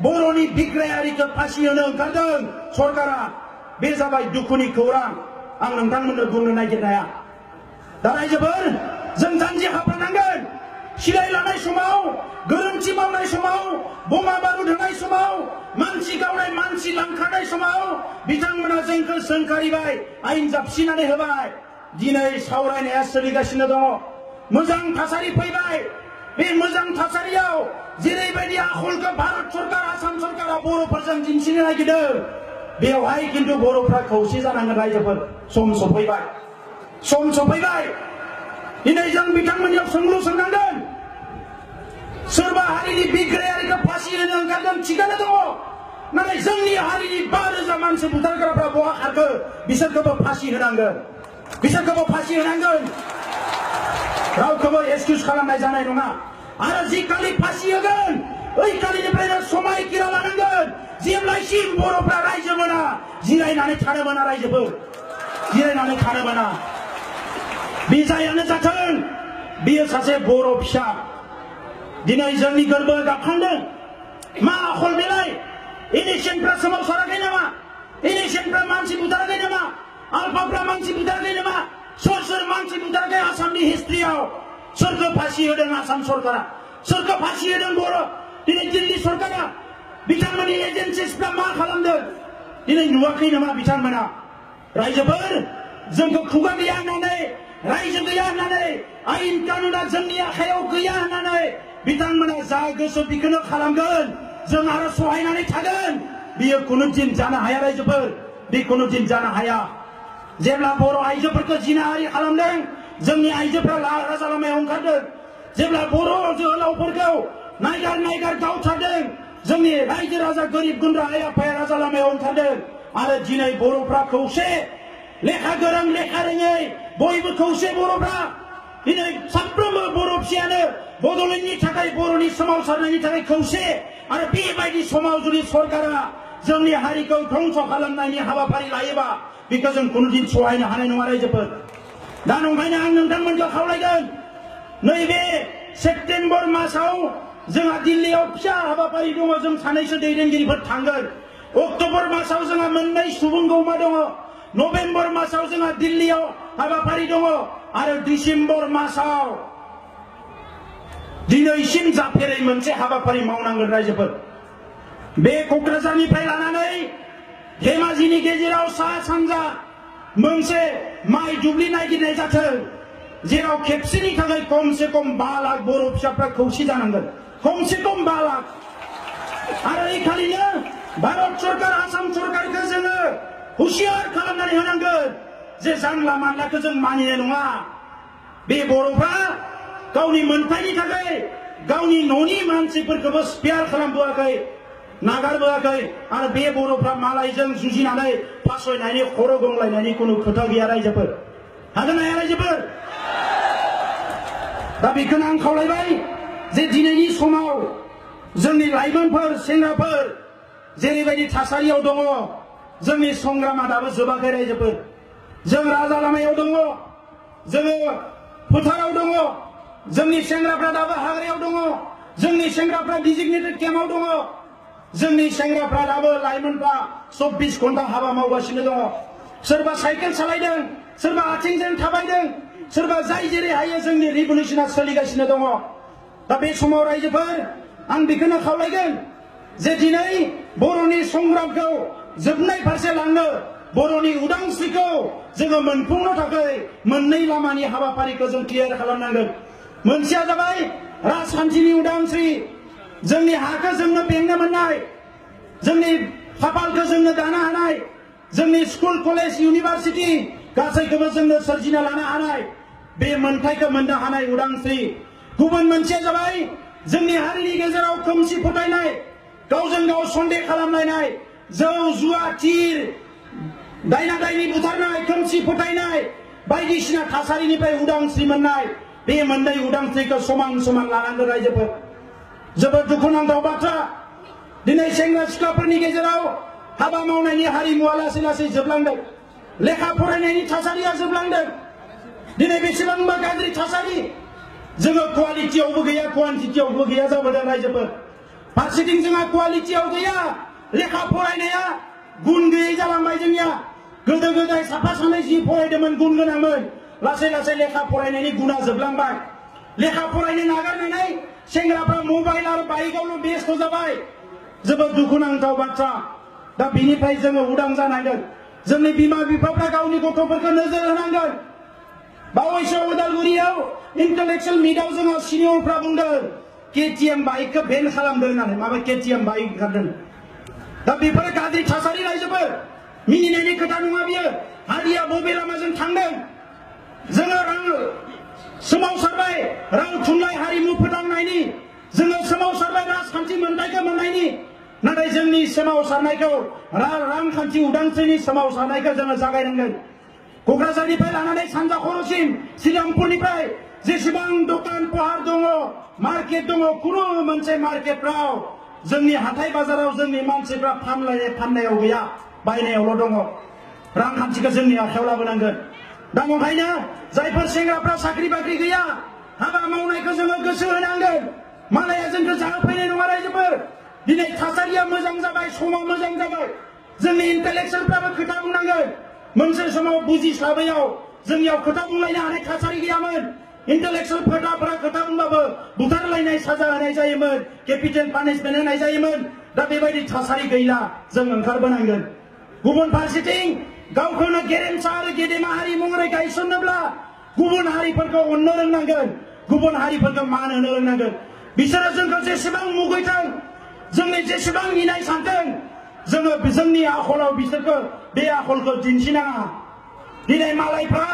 बर'नि बिग्रायारिखौ फासि होनो ओंखारदों सरकारा बे जाबाय दुखुनि खौरां आं नोंथांमोननो बुंनो नागिरनाया दा रायजोफोर जों जानजि हाफ्रानांगोन सिलाय लानाय समाव गोरोन्थि मावनाय समाव बमा बारुद होनाय समाव मानसि गावनाय मानसि लांखारनाय समाव बिथांमोना जोंखौ सोंखारिबाय आयेन जाबसिनानै होबाय दिनै सावरायनाया सोलिगासिनो दङ मोजां थासारि फैबाय बे मोजां थासारियाव जेरैबायदि आखलखौ भारत सरकार आसाम सरकारा बर'फोरजों दिन्थिनो नागिरदों बेवहाय खिन्थु बर'फ्रा खौसे जानांगोन रायजोफोर सम सफैबाय दिनै जों बिथांमोननियाव सोंलु सोंनांगोन सोरबा हारिनि बिग्रायारिखौ फासि होनो ओंखारदों थिगानो दङ नाथाय जोंनि हारिनि 5,000 मानसि बुथारग्राफ्रा बहा खारखो बिसोरखौबो फासि होनांगोन रावखौबो एक्सकिउज खालामनाय जानाय नङा आरो जि खालि फासि होगोन ओइ खालिनिफ्रायनो समायखिरा लानांगोन जेब्लासिम बर'फ्रा रायजो मोना जिरायनानै थानो मोना रायजोफोर जिरायनानै थानो मोना बे जायानो जाथों बियो सासे बर' फिसा दिनै जोंनि गोरबोआ गाबखांदों मा आखल बेलाय इलेक्सनफ्रा सोमावसाराखै नामा इलेक्सनफ्रा मानसि बुथाराखै नामा आलफाफ्रा मानसि बुथाराखै नामा सोर मानसि बुथाराखै आसामनि हिस्ट्रियाव सोरखौ फासि होदों आसाम सरकारा सोरखौ फासि होदों बर' दिनै दिल्ली सरकारा बिथांमोननि एजेन्सिसफ्रा मा खालामदों दिनै नुवाखै नामा बिथांमोना रायजोफोर जोंखौ खुगा गैया होननानै रायजो गैया होननानै आयेन कानुना जोंनि आखायाव गैया होननानै बिथांमोना जा गोसो बेखौनो खालामगोन जों आरो सहायनानै थागोन बियो कुनु दिन जानो हाया रायजोफोर बे कुनु दिन जानो हाया जेब्ला बर' आइजोफोरखौ जिनाहारि खालामदों जोंनि आइजोफ्रा राजा लामायाव ओंखारदों जेब्ला बर' जोहोलावफोरखौ नायगार गावथारदों जोंनि रायजो राजा गोरिब गुन्द्रा आइ आफाया राजा लामायाव ओंखारदों आरो दिनै बर'फ्रा खौसे लेखा गोरों लेखा रोङै बयबो खौसे बर'फ्रा दिनै साफ्रोमबो बर' फिसायानो बड'लेण्डनि थाखाय बर'नि सोमावसारनायनि थाखाय खौसे आरो बेबायदि समाव जुदि सरकारा जोंनि हारिखौ ध्वंस खालामनायनि हाबाफारि लायोबा बेखौ जों कुनु दिन सहायनो हानाय नङा रायजोफोर दा नंखायनो आं नोंथांमोनखौ खावलायगोन नैबे सेप्तेम्बर मासाव जोंहा दिल्लीयाव फिसा हाबाफारि दङ जों सानैसो दैदेनगिरिफोर थांगोन अक्ट'बर मासाव जोंहा मोननै सुबुं गौमा दङ नभेम्बर मासाव जोंहा दिल्लीयाव हाबाफारि दङ आरो डिसेम्बर मासाव दिनैसिम जाफेरै मोनसे हाबाफारि मावनांगोन रायजोफोर बे क'क्राझारनिफ्राय लानानै धेमाजिनि गेजेराव सा सानजा मोनसे माइ दुब्लि नागिरनाय जाथों जेराव खेबसेनि थाखाय खमसे खम 5 लाख बर' फिसाफ्रा खौसे जानांगोन खमसे खम 5 लाख आरो এই खालिनो भारत सरकार आसाम सरकारखौ जोङो हुसियार खालामनानै होनांगोन जे जानला मानलाखौ जों मानिनाय नङा बे बर'फ्रा गावनि मोनथायनि थाखाय गावनि न'नि मानसिफोरखौबो स्पेयार खालामबोआखै नागारबोआखै आरो बे बर'फ्रा मालायजों जुजिनानै फासयनायनि खर' गंलायनायनि कुनु खोथा गैया रायजोफोर हागोन ना हाया रायजोफोर दा बेखौनो आं खावलायबाय जे दिनैनि समाव जोंनि लाइमोनफोर सेंग्राफोर जेरैबायदि थासारियाव दङ जोंनि संग्रामा दाबो जोबाखै रायजोफोर जों राजा लामायाव दङ जोङो फोथाराव दङ जोंनि सेंग्राफ्रा दाबो हाग्रायाव दङ जोंनि सेंग्राफ्रा डिजिगनेटेड केम्पआव दङ जोंनि सेंग्राफ्रा दाबो लाइमोनफ्रा 24 घन्टा हाबा मावगासिनो दङ सोरबा साइकेल सालायदों सोरबा आथिंजों थाबायदों सोरबा जाय जेरै हायो जोंनि रिभलिउसना सोलिगासिनो दङ दा बे समाव रायजोफोर आं बेखौनो खावलायगोन जे दिनै बर'नि संग्रामखौ जोबनाय फारसे लांनो बर'नि उदांस्रिखौ जोङो मोनफुंनो थाखाय मोननै लामानि हाबाफारिखौ जों क्लियार खालामनांगोन मोनसेया जाबाय राजखान्थिनि उदांस्रि जोंनि हाखौ जोंनो बेंनो मोननाय जोंनि खाफालखौ जोंनो दानो हानाय जोंनि स्कुल कलेज इउनिभार्सिटी गासैखौबो जोंनो सोरजिना लानो हानाय बे मोनथायखौ मोननो हानाय उदांस्रि गुबुन मोनसेया जाबाय जोंनि हारिनि गेजेराव खोमसि फोथायनाय गावजों गाव सन्देह खालामलायनाय जौ जुवा थिर दायना दायनि बुथारनाय खोमसि फोथायनाय बायदिसिना थासारिनिफ्राय उदांस्रि मोननाय बे मोननै उदांस्रिखौ समान समान लानांगोन रायजोफोर जोबोद दुखुनांथाव बाथ्रा दिनै सेंग्रा सिख्लाफोरनि गेजेराव हाबा मावनायनि हारिमुवा लासै लासै जोबलांदों लेखा फरायनायनि थासारिया जोबलांदों दिनै बेसेबांबा गाज्रि थासारि जोङो क्वालिटियावबो गैया क्वान्टिटियावबो गैया जाबोदों रायजोफोर फारसेथिं जोंहा क्वालिटियाव गैया लेखा फरायनाया गुन गैयै जालांबाय जोंनिया गोदो गोदाय साफा सानै जि फरायदोंमोन गुन गोनांमोन लासै लासै लेखा फरायनायनि गुना जोबलांबाय लेखा फरायनो नागारनानै सेंग्राफ्रा मबाइल आरो बाइकआवल' बेस्थ' जाबाय जोबोद दुखुनांथाव बाथ्रा दा बिनिफ्राय जोङो उदां जानांगोन जोंनि बिमा बिफाफ्रा गावनि गथ'फोरखौ नोजोर होनांगोन बावैसो उदालगुरियाव इंटेलेक्चुअल मीटआव जोंहा सिनियरफ्रा बुंदों केटीएम बाइकखौ बेन खालामदों होननानै माबा केटीएम बाइक ओंखारदों दा बेफोरो गाज्रि थासारि रायजोफोर मिनिनायनि खोथा नङा बियो हारिया बबे लामाजों थांदों जोङो सोमावसारबाय राव थुनलाइ हारिमु फोथांनायनि जोङो सोमावसारबाय राजखान्थि मोनथायखौ मोननायनि नाथाय जोंनि सोमावसारनायखौ रांखान्थि उदांस्रिनि सोमावसारनायखौ जोङो जागायनांगोन क'क्राझारनिफ्राय लानानै सानजा खर'सिम श्रीरामपुरनिफ्राय जेसेबां दखान पहार दङ मार्केट दङ खुनु मोनसे मार्केटफ्राव जोंनि हाथाय बाजाराव जोंनि मानसिफ्रा फाननायाव गैया बायनायावल' दङ रांखान्थिखौ जोंनि आखायाव लाबोनांगोन दा ओंखायनो जायफोर सेंग्राफ्रा साख्रि बाख्रि गैया हाबा मावनायखौ जोङो गोसो होनांगोन मालाया जोंखौ जाहोफैनाय नङा रायजोफोर दिनै थासारिया मोजां जाबाय समा मोजां जाबाय जोंनि इन्टेलेक्चुवेलफ्राबो खोथा बुंनांगोन मोनसे समाव बुजिस्लाबैयाव जोंनियाव खोथा बुंलायनो हानाय थासारि गैयामोन इंटेलेक्चुअल फोथारफोरा खोथा बुंबाबो बुथारलायनाय साजा होनाय जायोमोन केपिटेल पानिशमेन्ट होनाय जायोमोन दा बेबायदि थासारि गैला जों ओंखारबोनांगोन गुबुन फारसेथिं गावखौनो गेरेमसा आरो गेदेमा हारि महरै गायसननोब्ला गुबुन हारिफोरखौ अननो रोंनांगोन गुबुन हारिफोरखौ मान होनो रोंनांगोन बिसोरो जोंखौ जेसेबां मुगैथों जोंनि जेसेबां इनाय सानथों जोङो जोंनि आखलाव बिसोरखौ बे आखलखौ दिन्थिनाङा दिनै मालायफ्रा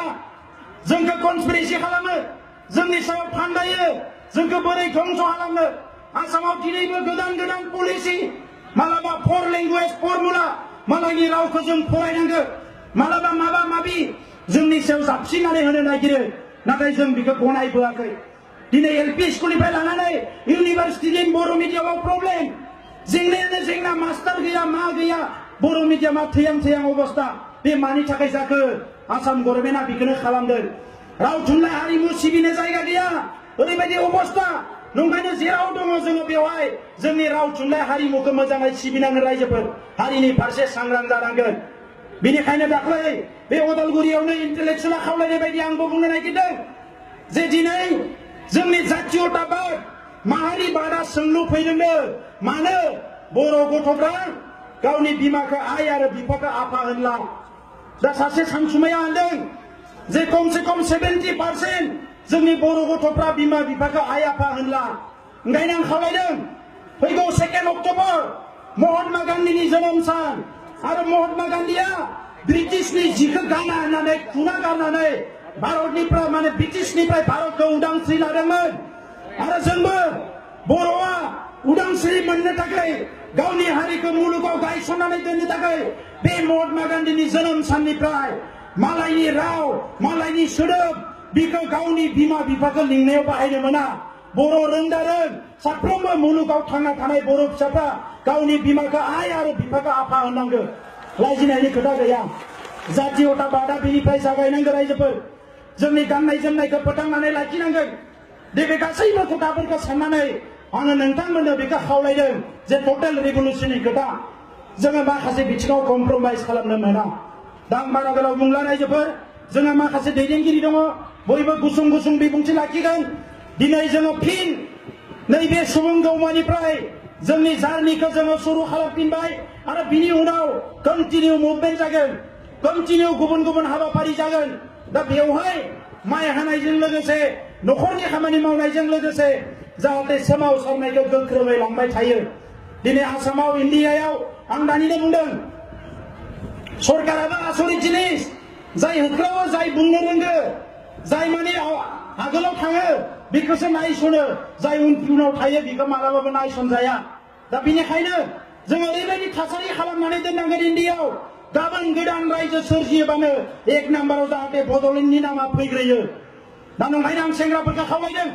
जोंखौ कनस्पिरेसि खालामो जोंनि सायाव फान्दायो जोंखौ बोरै ध्वंस खालामनो आसामाव दिनैबो गोदान गोदान पलिसि मालाबा 4 लेंगुवेज फर्मुला मालायनि रावखौ जों फरायनांगौ मालाबा माबा माबि जोंनि सायाव जाबसिननानै होनो नागिरो नाथाय जों बेखौ गनायबोआखै दिनै एलपि स्कुलनिफ्राय लानानै इउनिभार्सिटिनि बर' मिडियामाव प्रब्लेम जेंनायानो जेंना मास्टार गैया मा गैया बर' मिडियामा थैहां थैहां अबस्था बे मानि थाखाय जाखो आसाम गभर्नमेन्टआ बेखौनो खालामदों राव थुनलाइ हारिमु सिबिनो जायगा गैया ओरैबायदि अबस्था नंखायनो जेराव दङ जोङो बेवहाय जोंनि राव थुनलाइ हारिमुखौ मोजाङै सिबिनांगोन रायजोफोर हारिनि फारसे सांग्रां जानांगोन बेनिखायनो दाख्लै बे उदालगुरियावनो इन्टेलेक्चुवेला खावलायनाय बायदि आंबो बुंनो नागिरदों जे दिनै जोंनि जातीयताबाद माहारिबादा सोंलु फैदोंनो मानो बर' गथ'फ्रा गावनि बिमाखौ आइ आरो बिफाखौ आफा होनला दा सासे सानसुमैया होनदों जे खमसे खम 70% जोंनि बर' गथ'फ्रा बिमा बिफाखौ आइ आफा होनला ओंखायनो आं खावलायदों फैगौ 2 अक्ट'बर महात्मा गान्धीनि जोनोम सान आरो महात्मा गान्धीया ब्रिटिशनि जिखौ गाना होननानै खुना गारनानै भारतनिफ्राय माने ब्रिटिशनिफ्राय भारतखौ उदांस्रि लादोंमोन आरो जोंबो बर'आ उदांस्रि मोननो थाखाय गावनि हारिखौ मुलुगाव गायसननानै दोननो थाखाय बे महात्मा गान्धीनि जोनोम साननिफ्राय मालायनि राव मालायनि सोदोब बिखौ गावनि बिमा बिफाखौ लिंनायाव बाहायनो मोना बर' रोंदारों साफ्रोमबो मुलुगाव थांना थानाय बर' फिसाफ्रा गावनि बिमाखौ आइ आरो बिफाखौ आफा होननांगौ लाजिनायनि खोथा गैया जातीयताबादा बेनिफ्राय जागायनांगौ रायजोफोर जोंनि गाननाय जोमनायखौ फोथांनानै लाखिनांगोन बे गासैबो खोथाफोरखौ साननानै आङो नोंथांमोननो बेखौ खावलायदों जे टटेल रिभलिउसननि खोथा जोङो माखासे बिथिङाव कमप्रमाइज खालामनो मोना दा आं बारा गोलाव बुंला रायजोफोर जोंहा माखासे दैदेनगिरि दङ बयबो गुसुं गुसुं बिबुंथि लाखिगोन दिनै जोङो फिन नैबे सुबुं गौमानिफ्राय जोंनि जार्निखौ जोङो सुरु खालामफिनबाय आरो बिनि उनाव कन्टिनिउ मुभमेन्ट जागोन कन्टिनिउ गुबुन गुबुन हाबाफारि जागोन दा बेवहाय माइ हानायजों लोगोसे न'खरनि खामानि मावनायजों लोगोसे जाहाथे सोमावसारनायखौ गोख्रोङै लांबाय थायो दिनै आसामाव इन्डियायाव आं दानिनो बुंदों सरकाराबो आसरित जिनिस जाय होख्रावो जाय बुंनो रोंगो जाय माने आगोलाव थाङो बेखौसो नायसनो जाय उनाव थायो बेखौ मालाबाबो नायसनजाया दा बेनिखायनो जों ओरैबायदि थासारि खालामनानै दोननांगोन इन्डियायाव गाबोन गोदान रायजो सोरजियोबानो 1 नाम्बाराव जाहाथे बड'लेण्डनि नामा फैग्रोयो दा नंखायनो आं सेंग्राफोरखौ खावलायदों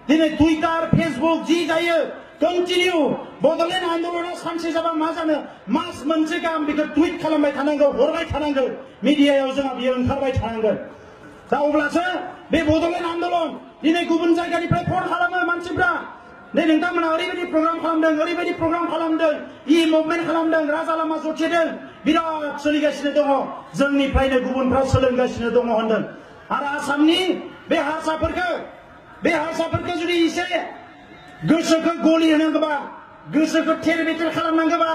दिनै टुइटार फेसबुक जि जायो कन्टिनिउ बड'लेण्ड आन्दलना सानसे जाबा मा जानो मास मोनसे गाहाम बेखौ टुइट खालामबाय थानांगौ हरबाय थानांगौ मिडियायाव जोंहा बियो ओंखारबाय थानांगोन दा अब्लासो बे बड'लेण्ड आन्दलन दिनै गुबुन जायगानिफ्राय फन खालामो मानसिफ्रा नै नोंथांमोना ओरैबायदि प्रग्राम खालामदों इ मुभमेन्ट खालामदों राजा लामा जथेदों बिराद सोलिगासिनो दङ जोंनिफ्रायनो गुबुनफ्रा सोलोंगासिनो दङ होनदों आरो आसामनि बे हारसाफोरखौ जुदि एसे गोसोखौ गलि होनांगौबा गोसोखौ थेर बेथेर खालामनांगौबा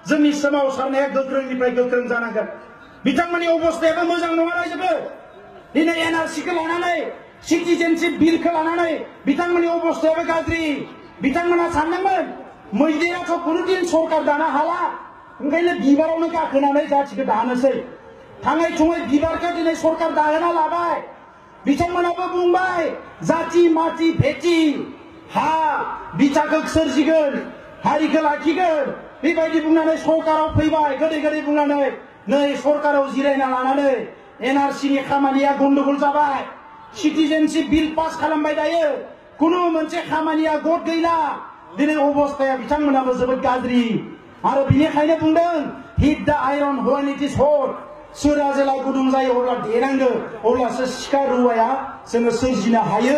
जोंनि सोमावसारनाया गोख्रोंनिफ्राय गोख्रों जानांगोन बिथांमोननि अबस्थायाबो मोजां नङा रायजोफोर दिनै एनआरसिखौ लानानै सिटिजेनशिप बिलखौ लानानै बिथांमोननि अबस्थायाबो गाज्रि बिथांमोना सानदोंमोन मैदेराथ' कुनुदिन सरकार दानो हाला ओंखायनो बिबारावनो गाखोनानै जाथिखौ दानोसै थाङै थुङै बिबारखौ दिनै सरकार दाहोना लाबाय बिथांमोनाबो बुंबाय जाति माति भेटि हा बिथाखौ सोरजिगोन हारिखौ लाखिगोन बेबायदि बुंनानै सरकाराव फैबाय गोदै बुंनानै नै सरकाराव जिरायना लानानै एनआरसिनि खामानिया गन्डगोल जाबाय सिटिजेनशिप बिल पास खालामबाय दायो कुनु मोनसे खामानिया गद गैला दिनै अबस्थाया बिथांमोनाबो जोबोद गाज्रि आरो बिनिखायनो बुंदों hit the iron when it is hot सोरा जेला गुदुं जायो अब्ला देनांगौ अब्लासो सिखा रुवाया जोङो सोरजिनो हायो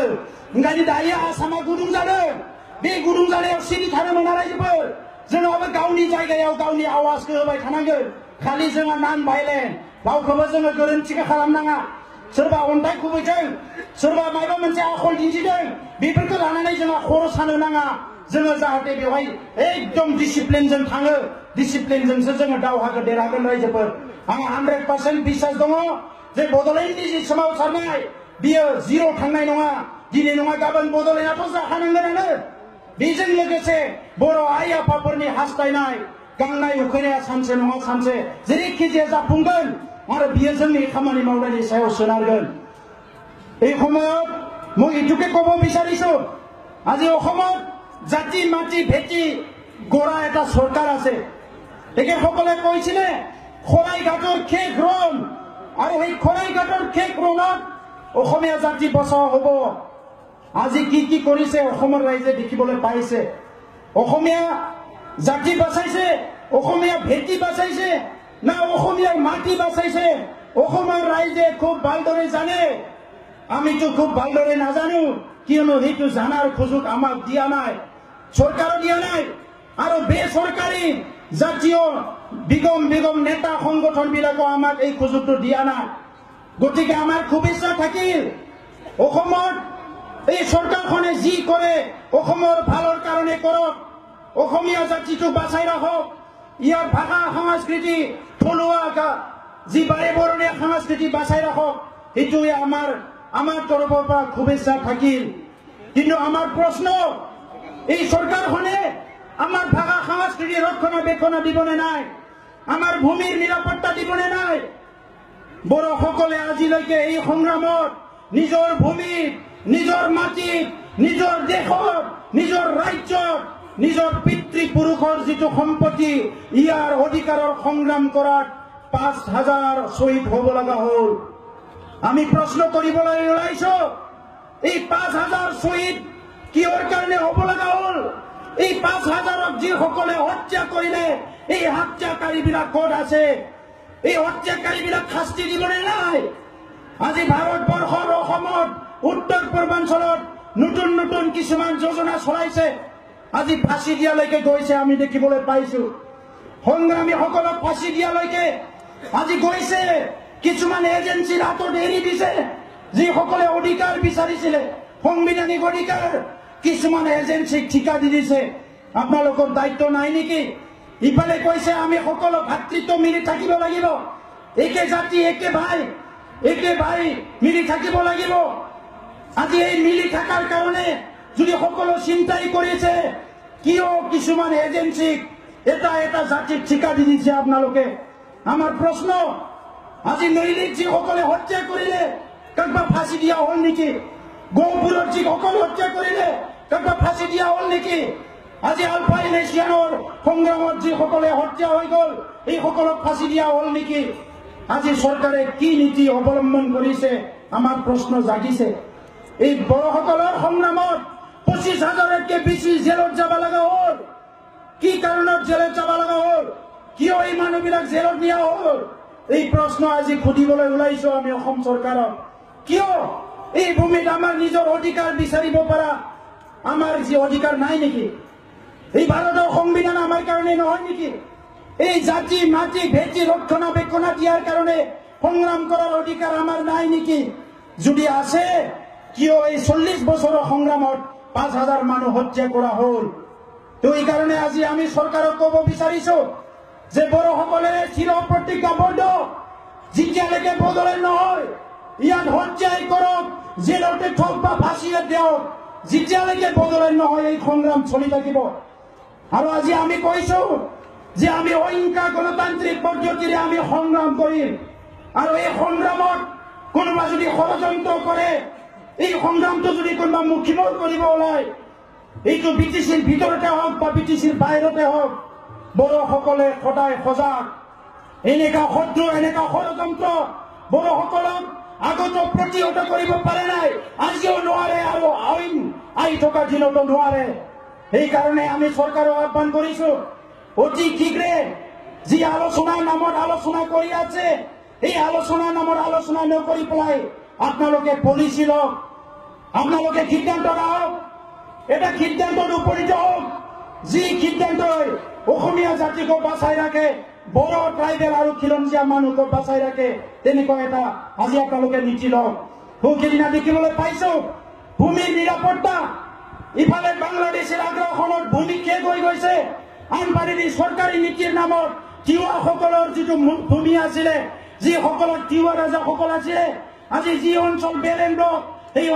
ओंखायनो दायो आसामा गुदुं जादों बे गुदुं जानायाव सिरि थानो मोना रायजोफोर जोंहाबो गावनि जायगायाव गावनि आवाजखौ होबाय थानांगोन खालि जोंहा नन भायलेन्ट रावखौबो जोङो गोरोन्थिखौ खालामनाङा सोरबा अन्थाइ खुबैदों सोरबा माबा मोनसे आखल दिन्थिदों बेफोरखौ लानानै जोंहा खर' सानो नाङा जोङो जाहाथे बेवहाय एकदम डिसिप्लिनजों थाङो डिसिप्लिनजोंसो जोङो दावहाखौ देरहागोन रायजोफोर आंहा 100% बिश्वास दङ जे बड'लेण्डनि जि सोमावसारनाय बियो जिर' थांनाय नङा दिनै नङा गाबोन बड'लेण्डआथ' जाखानांगोनानो बेजों लोगोसे बर' आइ आफाफोरनि हास्थायनाय गांनाय उखैनाया सानसे नङा सानसे जेरैखि जाया जाफुंगोन आरो बियो जोंनि खामानि मावनायनि सायाव सोनारगोन এই সময়ত মই এইটোকে ক'ব বিচাৰিছো আজি অসমত জাতি মাটি ভেটি গড়া এটা চৰকাৰ আছে তেখেতসকলে কৈছিলে খৰাইঘাটৰ শেষ ৰণ আৰু সেই খৰাইঘাটৰ শেষ ৰণত অসমীয়া জাতি বচাও হ'ব আজি কি কৰিছে অসমৰ ৰাইজে দেখিবলৈ পাইছে অসমীয়া জাতি বাঁচাইছে অসমীয়া ভেটি বাঁচাইছে না অসমীয়াৰ মাটি বাঁচাইছে অসমৰ ৰাইজে খুব ভালদৰে জানে আমিতো খুব ভালদৰে নাজানো কিয়নো সেইটো জানাৰ সুযোগ আমাক দিয়া নাই চৰকাৰো দিয়া নাই আৰু বেচৰকাৰী জাতীয় বিগম নেতা সংগঠন বিলাকো আমাক এই সুযোগটো দিয়া নাই গতিকে আমাৰ খুব ইচ্ছা থাকিল অসমত এই চৰকাৰখনে যি কৰে অসমৰ ভালৰ কাৰণে কৰক অসমীয়া জাতিটো বাঁচাই ৰাখক ইয়াৰ ভাষা সংস্কৃতি থলুৱা যি বাৰে বৰণীয়া সংস্কৃতি বাঁচাই ৰাখক এইটোৱে আমাৰ তৰফৰ পৰা শুভেচ্ছা থাকিল কিন্তু আমাৰ প্ৰশ্ন এই চৰকাৰখনে আমাৰ ভাষা সংস্কৃতি ৰক্ষণাবেক্ষণ দিবনে নাই আমাৰ ভূমিৰ নিৰাপত্তা দিবনে নাই বড়োসকলে আজিলৈকে এই সংগ্ৰামত নিজৰ ভূমিত নিজৰ মাটিত নিজৰ দেশত নিজৰ ৰাজ্যত নিজৰ পিতৃপুৰুষৰ যিটো সম্পত্তি ইয়াৰ অধিকাৰৰ সংগ্ৰাম কৰাত ৫,০০০ শ্বহীদ হ'ব লগা হ'ল আমি প্ৰশ্ন কৰিবলৈ ওলাইছো এই ৫,০০০ শ্বহীদ কিহৰ কাৰণে হ'ব লগা হ'ল এই ৫,০০০ক যিসকলে হত্যা কৰিলে এই হত্যাকাৰীবিলাক ক'ত আছে এই হত্যাকাৰীবিলাক শাস্তি দিবনে নাই আজি ভাৰতবৰ্ষৰ অসমত উত্তৰ পূৰ্বাঞ্চলত নতুন কিছুমান যোজনা চলাইছে আজি ফাঁচি দিয়ালৈকে গৈছে আমি দেখিবলৈ পাইছো সংগ্ৰামীসকলক ফাঁচি দিয়ালৈকে আজি গৈছে কিছুমান এজেন্সিৰ হাতত এৰি দিছে যিসকলে অধিকাৰ বিচাৰিছিলে সংবিধানিক অধিকাৰ কিছুমান এজেন্সিক ঠিকা দি দিছে আপোনালোকৰ দায়িত্ব নাই নেকি ইফালে কৈছে আমি সকলো ভাতৃত্ব মিলি থাকিব লাগিব একে জাতি একে ভাই মিলি থাকিব লাগিব আজি এই মিলি থাকাৰ কাৰণে যদি সকলো চিন্তাই কৰিছে কিয় কিছুমান এজেন্সিক এটা জাতিক ঠিকা দি দিছে আপোনালোকে আমাৰ প্ৰশ্ন আজি নৈলিক যিসকলে হত্যা কৰিলে কাকবা ফাঁচি দিয়া হ'ল নেকি গহপুৰত যিসকলে হত্যা কৰিলে কাকবা ফাঁচি দিয়া হ'ল নেকি আজি আলফা ইলেকশ্যনৰ সংগ্ৰামত যিসকলে হত্যা হৈ গ'ল এইসকলক ফাঁচি দিয়া হ'ল নেকি আজি চৰকাৰে কি নীতি অৱলম্বন কৰিছে আমাৰ প্ৰশ্ন জাগিছে এই বড়োসকলৰ সংগ্ৰামত ২৫,০০০তকৈ বেছি জেলত যাব লগা হ'ল কি কাৰণত জেলত যাব লগা হ'ল কিয় এই মানুহবিলাক জেলত নিয়া হ'ল এই প্ৰশ্ন আজি সুধিবলৈ ওলাইছো আমি অসম চৰকাৰক কিয় এই ভূমিত আমাৰ নিজৰ অধিকাৰ বিচাৰিব পৰা আমাৰ যি অধিকাৰ নাই নেকি? এই ভাৰতৰ সংবিধান আমাৰ কাৰণে নহয় নেকি? এই জাতি মাটি ভেটি ৰক্ষণাবেক্ষণা দিয়াৰ কাৰণে সংগ্ৰাম কৰাৰ অধিকাৰ আমাৰ নাই নেকি? যদি আছে, কিয় এই 40 বছৰৰ সংগ্ৰামত 5,000 মানুহ হত্যা কৰা হ'ল? তো এই কাৰণে আজি আমি চৰকাৰক ক'ব বিচাৰিছো যে বড়োসকলে চিৰ প্ৰতিজ্ঞাবদ্ধ, যেতিয়ালৈকে বদলে নহয় ইয়াত হত্যাই কৰক, জেলতে থওক বা ফাঁচিয়ে দিয়ক, যেতিয়ালৈকে বদলে নহয় এই সংগ্ৰাম চলি থাকিব। আৰু আজি আমি কৈছো যে আমি অহিংসা গণতান্ত্ৰিক পদ্ধতিৰে আমি সংগ্ৰাম কৰিম। আৰু এই সংগ্ৰামত কোনোবা যদি ষড়যন্ত্ৰ কৰে, এই সংগ্ৰামটো যদি কোনোবা মুখিমূল কৰিব ওলায়, এইটো বিটিচিৰ ভিতৰতে হওক বা বিটিচিৰ বাহিৰতে হওক, বড়োসকলে সদায় সজাগ। এনেকা শত্ৰু, এনেকা ষড়যন্ত্ৰ বড়োসকলক আগত প্ৰতিহত কৰিব পাৰে নাই, আজিও নোৱাৰে আৰু আইন আহি থকা দিনতো নোৱাৰে। সেইকাৰণে আমি চৰকাৰক আহ্বান কৰিছো, অতি শীঘ্ৰে যি আলোচনাৰ নামত আলোচনা কৰি আছে, এই আলোচনাৰ নামত আলোচনা নকৰি পেলাই আপোনালোকে পলিচি লওক, আপোনালোকে সিদ্ধান্ত লওক, এটা সিদ্ধান্তত উপনীত হওক, যি সিদ্ধান্তই অসমীয়া জাতিক বাচাই ৰাখে, বড়ো ট্ৰাইবেল আৰু খিলঞ্জীয়া মানুহক বাচাই ৰাখে, তেনেকুৱা এটা আজি আপোনালোকে নীতি লওক। সেইদিনা দেখিবলৈ পাইছো ভূমিৰ নিৰাপত্তা, ইফালে বাংলাদেশৰ আগ্ৰাসনত ভূমি শেষ হৈ গৈছে, আনফালে চৰকাৰী নীতিৰ নামত তিৱাসকলৰ যিটো ভূমি আছিলে, যিসকলৰ তিৱা ৰজাসকল আছিলে, আজি যি অঞ্চল বেলেগ সেই